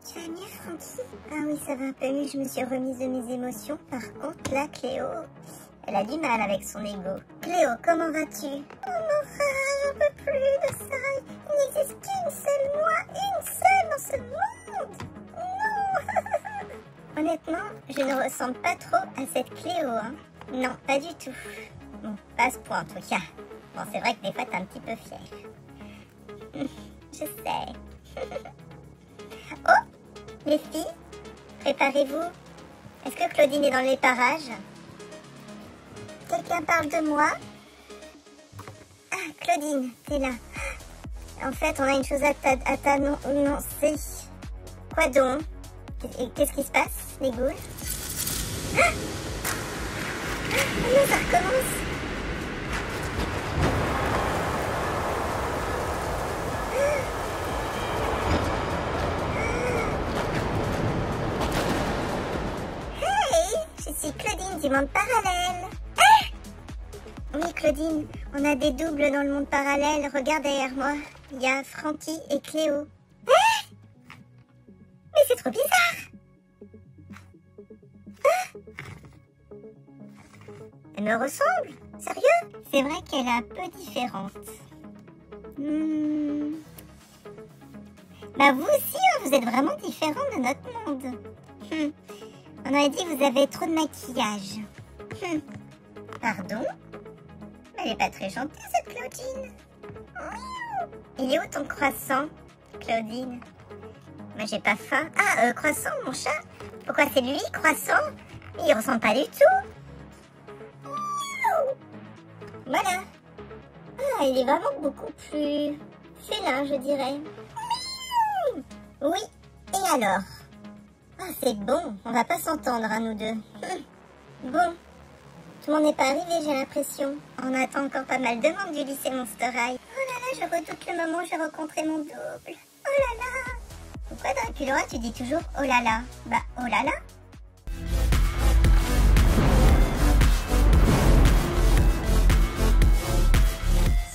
Tu vas mieux, Francky? Ah oui, ça va un peu mieux, je me suis remise de mes émotions. Par contre, là, Cléo, elle a du mal avec son ego. Cléo, comment vas-tu? Oh mon frère, j'en peux plus de ça. Il n'existe qu'une seule moi, une seule dans ce monde. Non. Honnêtement, je ne ressemble pas trop à cette Cléo, hein. Non, pas du tout. Bon, pas à ce point en tout cas. Bon, c'est vrai que des fois, t'es un petit peu fière. Je sais. Oh, les filles, préparez-vous. Est-ce que Claudine est dans les parages? Quelqu'un parle de moi? Ah, Claudine, t'es là. En fait, on a une chose à t'annoncer. Quoi donc? Et qu'est-ce qui se passe, les ghouls? Ah, non, ça recommence. Claudine du monde parallèle. Ah, oui, Claudine, on a des doubles dans le monde parallèle. Regarde derrière moi. Il y a Francky et Cléo. Ah, mais c'est trop bizarre. Ah, elle me ressemble. Sérieux? C'est vrai qu'elle est un peu différente. Bah vous aussi, hein, vous êtes vraiment différents de notre monde. On aurait dit que vous avez trop de maquillage. Pardon? Elle est pas très gentille, cette Claudine. Il est où ton croissant, Claudine? Moi, j'ai pas faim. Ah, croissant, mon chat? Pourquoi c'est lui, croissant? Il ressemble pas du tout. Voilà. Ah, il est vraiment beaucoup plus félin, je dirais. Oui, et alors? Ah, c'est bon, on va pas s'entendre, hein, nous deux. Bon, tout le monde n'est pas arrivé, j'ai l'impression. On attend encore pas mal de monde du lycée Monster High. Oh là là, je redoute le moment où je vais rencontrer mon double. Oh là là. Pourquoi Draculaura, tu dis toujours oh là là? Bah, oh là là.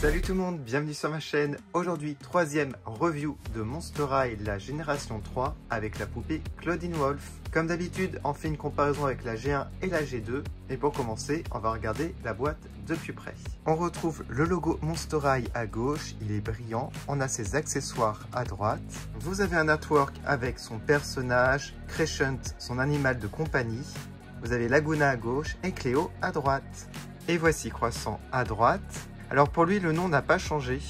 Salut tout le monde, bienvenue sur ma chaîne. Aujourd'hui, troisième review de Monster High, la génération 3 avec la poupée Claudine Wolf. Comme d'habitude, on fait une comparaison avec la G1 et la G2. Et pour commencer, on va regarder la boîte de plus près. On retrouve le logo Monster High à gauche, il est brillant. On a ses accessoires à droite. Vous avez un artwork avec son personnage, Crescent, son animal de compagnie. Vous avez Laguna à gauche et Cléo à droite. Et voici Croissant à droite. Alors pour lui, le nom n'a pas changé,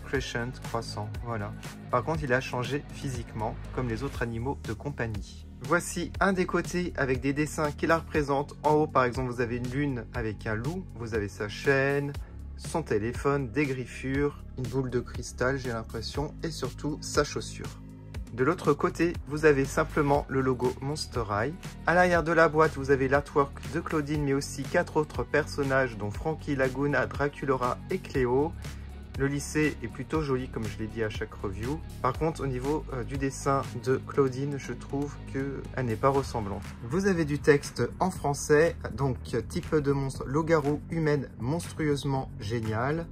Crescent, Croissant, voilà. Par contre, il a changé physiquement, comme les autres animaux de compagnie. Voici un des côtés avec des dessins qui la représentent. En haut, par exemple, vous avez une lune avec un loup, vous avez sa chaîne, son téléphone, des griffures, une boule de cristal, j'ai l'impression, et surtout sa chaussure. De l'autre côté, vous avez simplement le logo Monster High. À l'arrière de la boîte, vous avez l'artwork de Claudine, mais aussi 4 autres personnages, dont Francky, Laguna, Draculaura et Cléo. Le lycée est plutôt joli, comme je l'ai dit à chaque review. Par contre, au niveau du dessin de Claudine, je trouve qu'elle n'est pas ressemblante. Vous avez du texte en français, donc type de monstre, loup-garou humaine monstrueusement génial.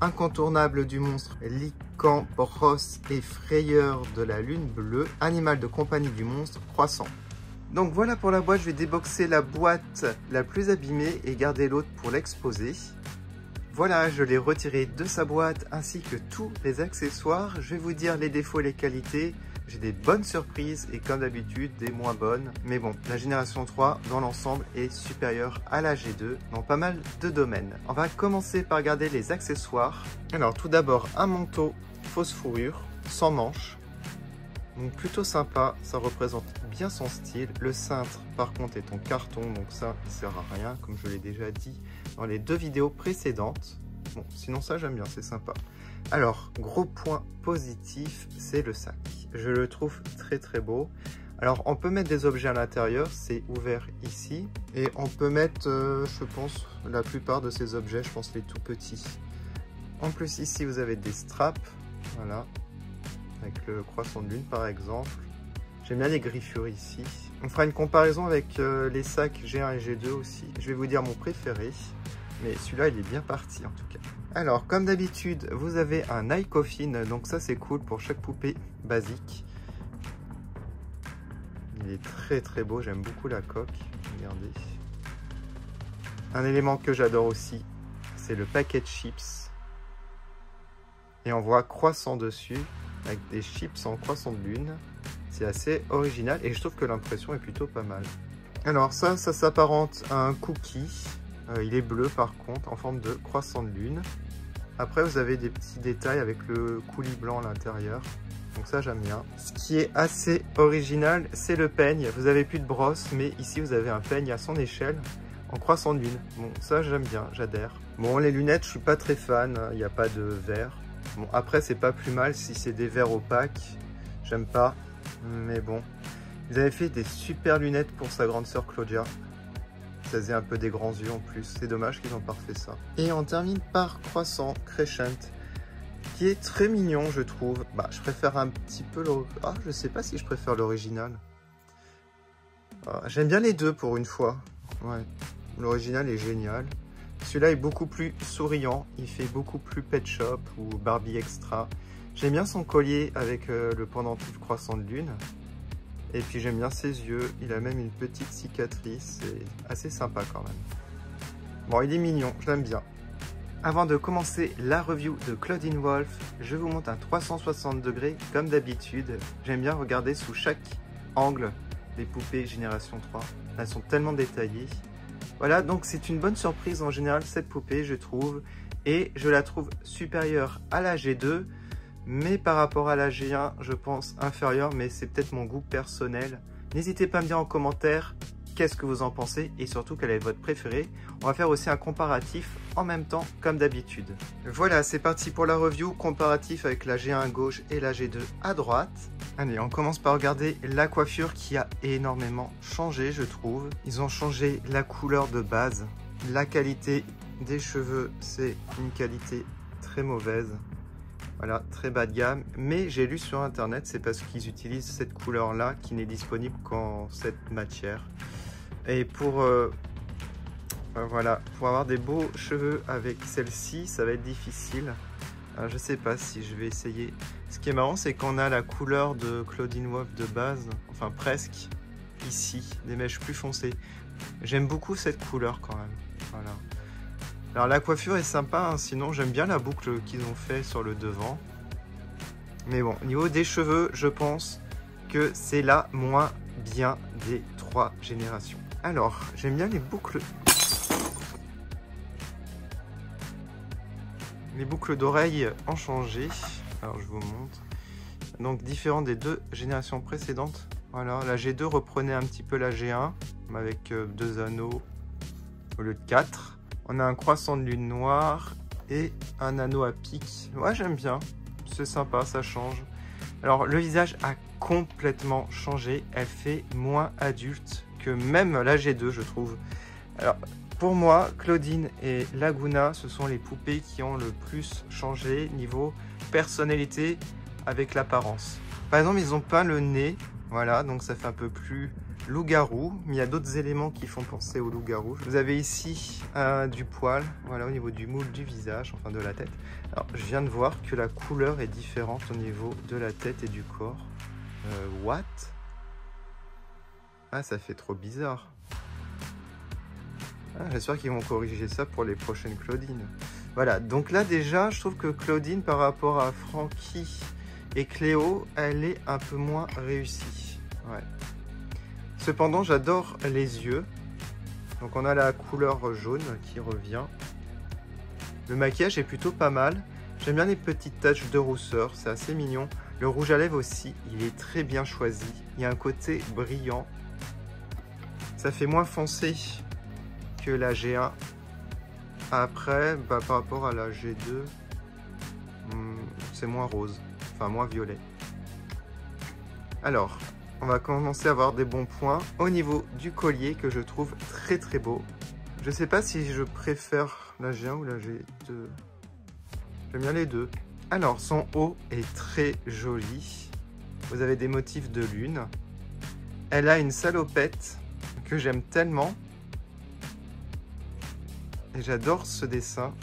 Incontournable du monstre, lycanthropos et frayeur de la lune bleue, animal de compagnie du monstre, Croissant. Donc voilà pour la boîte, je vais déboxer la boîte la plus abîmée et garder l'autre pour l'exposer. Voilà, je l'ai retiré de sa boîte ainsi que tous les accessoires. Je vais vous dire les défauts et les qualités. J'ai des bonnes surprises et comme d'habitude des moins bonnes. Mais bon, la génération 3 dans l'ensemble est supérieure à la G2 dans pas mal de domaines. On va commencer par regarder les accessoires. Alors tout d'abord un manteau fausse fourrure sans manches. Donc plutôt sympa, ça représente bien son style. Le cintre par contre est en carton, donc ça ne sert à rien comme je l'ai déjà dit dans les 2 vidéos précédentes. Bon, sinon ça j'aime bien, c'est sympa. Alors, gros point positif, c'est le sac. Je le trouve très très beau. Alors, on peut mettre des objets à l'intérieur, c'est ouvert ici. Et on peut mettre, je pense, la plupart de ces objets, je pense les tout petits. En plus, ici, vous avez des straps, voilà, avec le croissant de lune par exemple. J'aime bien les griffures ici. On fera une comparaison avec les sacs G1 et G2 aussi. Je vais vous dire mon préféré. Mais celui-là, il est bien parti en tout cas. Alors, comme d'habitude, vous avez un eye coffin. Donc ça, c'est cool pour chaque poupée basique. Il est très beau, j'aime beaucoup la coque. Regardez. Un élément que j'adore aussi, c'est le paquet de chips. Et on voit croissant dessus, avec des chips en croissant de lune. C'est assez original et je trouve que l'impression est plutôt pas mal. Alors ça s'apparente à un cookie. Il est bleu par contre, en forme de croissant de lune. Après vous avez des petits détails avec le coulis blanc à l'intérieur. Donc ça j'aime bien. Ce qui est assez original, c'est le peigne. Vous avez plus de brosse, mais ici vous avez un peigne à son échelle en croissant de lune. Bon, ça j'aime bien, j'adhère. Bon, les lunettes, je suis pas très fan, il n'y a pas de verre. Bon, après c'est pas plus mal si c'est des verres opaques. J'aime pas, mais bon. Ils avaient fait des super lunettes pour sa grande sœur Claudia. Ça faisait un peu des grands yeux en plus. C'est dommage qu'ils n'ont pas refait ça. Et on termine par Croissant Crescent, qui est très mignon, je trouve. Bah, je préfère un petit peu le... Ah, je sais pas si je préfère l'original. Ah, j'aime bien les deux pour une fois. Ouais, l'original est génial. Celui-là est beaucoup plus souriant. Il fait beaucoup plus Pet Shop ou Barbie Extra. J'aime bien son collier avec le pendentif croissant de lune. Et puis j'aime bien ses yeux. Il a même une petite cicatrice. C'est assez sympa quand même. Bon, il est mignon, je l'aime bien. Avant de commencer la review de Claudine Wolf, je vous montre un 360 degrés comme d'habitude. J'aime bien regarder sous chaque angle les poupées Génération 3. Elles sont tellement détaillées. Voilà, donc c'est une bonne surprise en général cette poupée, je trouve. Et je la trouve supérieure à la G2. Mais par rapport à la G1, je pense inférieure, mais c'est peut-être mon goût personnel. N'hésitez pas à me dire en commentaire qu'est-ce que vous en pensez et surtout quel est votre préféré. On va faire aussi un comparatif en même temps comme d'habitude. Voilà, c'est parti pour la review comparatif avec la G1 à gauche et la G2 à droite. Allez, on commence par regarder la coiffure qui a énormément changé, je trouve. Ils ont changé la couleur de base. La qualité des cheveux, c'est une qualité très mauvaise. Voilà, très bas de gamme, mais j'ai lu sur internet, c'est parce qu'ils utilisent cette couleur-là qui n'est disponible qu'en cette matière. Et pour, voilà, pour avoir des beaux cheveux avec celle-ci, ça va être difficile. Je sais pas si je vais essayer. Ce qui est marrant, c'est qu'on a la couleur de Claudine Wolf de base, enfin presque, ici, des mèches plus foncées. J'aime beaucoup cette couleur quand même, voilà. Alors la coiffure est sympa, hein, sinon j'aime bien la boucle qu'ils ont fait sur le devant. Mais bon, au niveau des cheveux, je pense que c'est la moins bien des 3 générations. Alors, j'aime bien les boucles. Les boucles d'oreilles ont changé. Alors je vous montre. Donc différent des 2 générations précédentes. Voilà, la G2 reprenait un petit peu la G1 avec 2 anneaux au lieu de 4. On a un croissant de lune noire et un anneau à pic. Ouais, j'aime bien. C'est sympa, ça change. Alors, le visage a complètement changé. Elle fait moins adulte que même la G2, je trouve. Alors, pour moi, Claudine et Laguna, ce sont les poupées qui ont le plus changé niveau personnalité avec l'apparence. Par exemple, ils ont peint le nez. Voilà, donc ça fait un peu plus loup-garou, mais il y a d'autres éléments qui font penser au loup-garou. Vous avez ici du poil, voilà, au niveau du moule du visage, enfin de la tête. Alors, je viens de voir que la couleur est différente au niveau de la tête et du corps. What? Ah, ça fait trop bizarre. Ah, j'espère qu'ils vont corriger ça pour les prochaines Claudine. Voilà, donc là déjà, je trouve que Claudine, par rapport à Frankie et Cléo, elle est un peu moins réussie. Ouais. Cependant, j'adore les yeux. Donc on a la couleur jaune qui revient. Le maquillage est plutôt pas mal. J'aime bien les petites taches de rousseur, c'est assez mignon. Le rouge à lèvres aussi, il est très bien choisi. Il y a un côté brillant. Ça fait moins foncé que la G1. Après, bah, par rapport à la G2, c'est moins rose, enfin moins violet. Alors, on va commencer à avoir des bons points au niveau du collier que je trouve très très beau. Je sais pas si je préfère la G1 ou la G2. J'aime bien les deux. Alors, son haut est très joli. Vous avez des motifs de lune. Elle a une salopette que j'aime tellement. Et j'adore ce dessin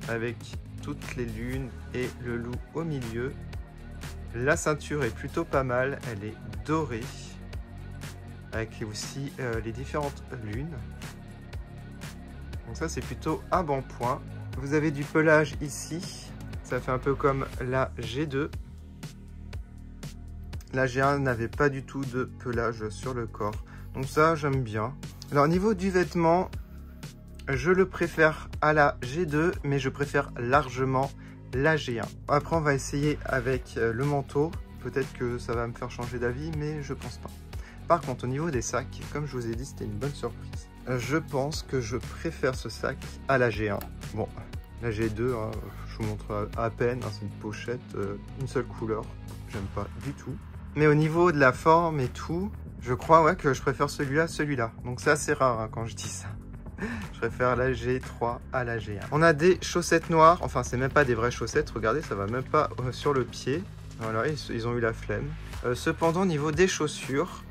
avec toutes les lunes et le loup au milieu. La ceinture est plutôt pas mal, elle est dorée. avec aussi les différentes lunes. Donc ça c'est plutôt un bon point. Vous avez du pelage ici, ça fait un peu comme la G2. La G1 n'avait pas du tout de pelage sur le corps, donc ça j'aime bien. Alors au niveau du vêtement, je le préfère à la G2, mais je préfère largement la G1. Après on va essayer avec le manteau, peut-être que ça va me faire changer d'avis, mais je pense pas. Par contre au niveau des sacs, comme je vous ai dit, c'était une bonne surprise. Je pense que je préfère ce sac à la G1. Bon, la G2, hein, je vous montre à peine, hein, c'est une pochette, une seule couleur, j'aime pas du tout. Mais au niveau de la forme et tout, je crois ouais, que je préfère celui-là à celui-là. Donc c'est assez rare hein, quand je dis ça. Je préfère la G3 à la G1. On a des chaussettes noires, enfin c'est même pas des vraies chaussettes, regardez, ça va même pas sur le pied. Voilà, ils ont eu la flemme. Cependant, au niveau des chaussures,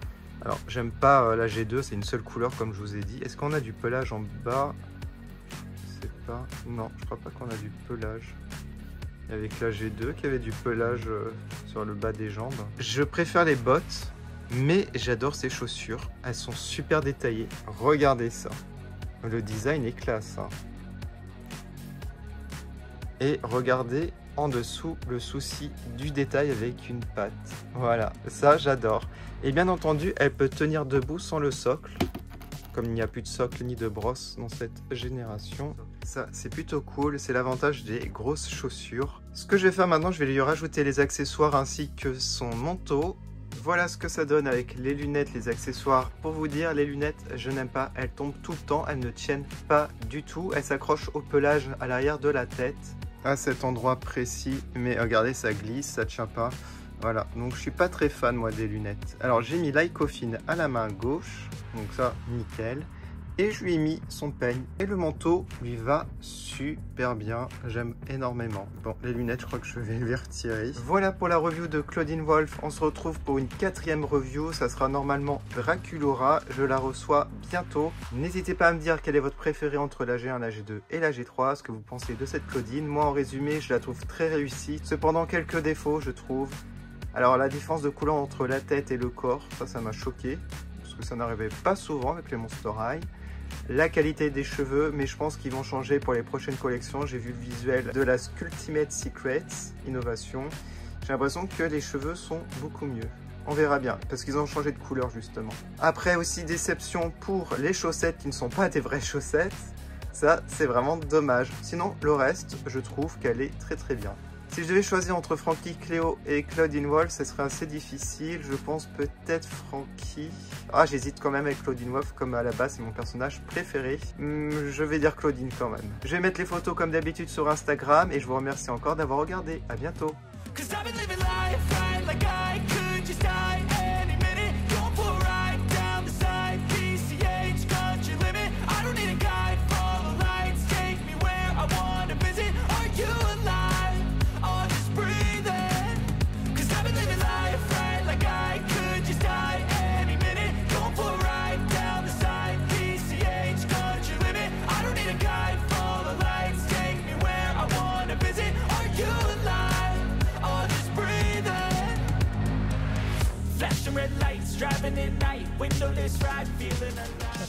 alors j'aime pas la G2, c'est une seule couleur comme je vous ai dit. Est-ce qu'on a du pelage en bas? Je sais pas, non, je crois pas qu'on a du pelage. Avec la G2 qui avait du pelage sur le bas des jambes. Je préfère les bottes, mais j'adore ces chaussures. Elles sont super détaillées. Regardez ça. Le design est classe. Hein. Et regardez en dessous le souci du détail avec une patte. Voilà, ça j'adore. Et bien entendu, elle peut tenir debout sans le socle. Comme il n'y a plus de socle ni de brosse dans cette génération. Ça, c'est plutôt cool. C'est l'avantage des grosses chaussures. Ce que je vais faire maintenant, je vais lui rajouter les accessoires ainsi que son manteau. Voilà ce que ça donne avec les lunettes, les accessoires. Pour vous dire, les lunettes, je n'aime pas. Elles tombent tout le temps. Elles ne tiennent pas du tout. Elles s'accrochent au pelage à l'arrière de la tête. À cet endroit précis. Mais regardez, ça glisse, ça ne tient pas. Voilà, donc je suis pas très fan moi des lunettes. Alors j'ai mis l'Icofine à la main gauche, donc ça nickel. Et je lui ai mis son peigne et le manteau lui va super bien, j'aime énormément. Bon, les lunettes je crois que je vais les retirer. Voilà pour la review de Claudine Wolf, on se retrouve pour une 4e review, ça sera normalement Draculaura, je la reçois bientôt. N'hésitez pas à me dire quelle est votre préférée entre la G1, la G2 et la G3, ce que vous pensez de cette Claudine. Moi en résumé, je la trouve très réussie, cependant quelques défauts je trouve. Alors la différence de couleur entre la tête et le corps, ça m'a choqué, parce que ça n'arrivait pas souvent avec les Monster High. La qualité des cheveux, mais je pense qu'ils vont changer pour les prochaines collections. J'ai vu le visuel de la Sculptimate Secrets Innovation. J'ai l'impression que les cheveux sont beaucoup mieux. On verra bien, parce qu'ils ont changé de couleur justement. Après aussi déception pour les chaussettes qui ne sont pas des vraies chaussettes. Ça, c'est vraiment dommage. Sinon, le reste, je trouve qu'elle est très très bien. Si je devais choisir entre Frankie Cléo et Claudine Wolf, ce serait assez difficile. Je pense peut-être Frankie. Ah, j'hésite quand même avec Claudine Wolf, comme à la base, c'est mon personnage préféré. Je vais dire Claudine quand même. Je vais mettre les photos comme d'habitude sur Instagram et je vous remercie encore d'avoir regardé. À bientôt.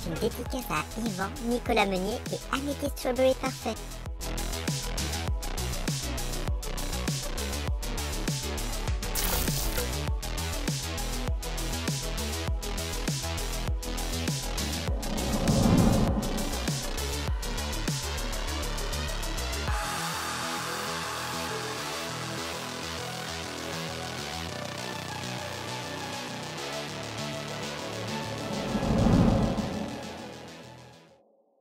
C'est une dédicace à Yvan, Nicolas Meunier et Annette Strawberry Parfait.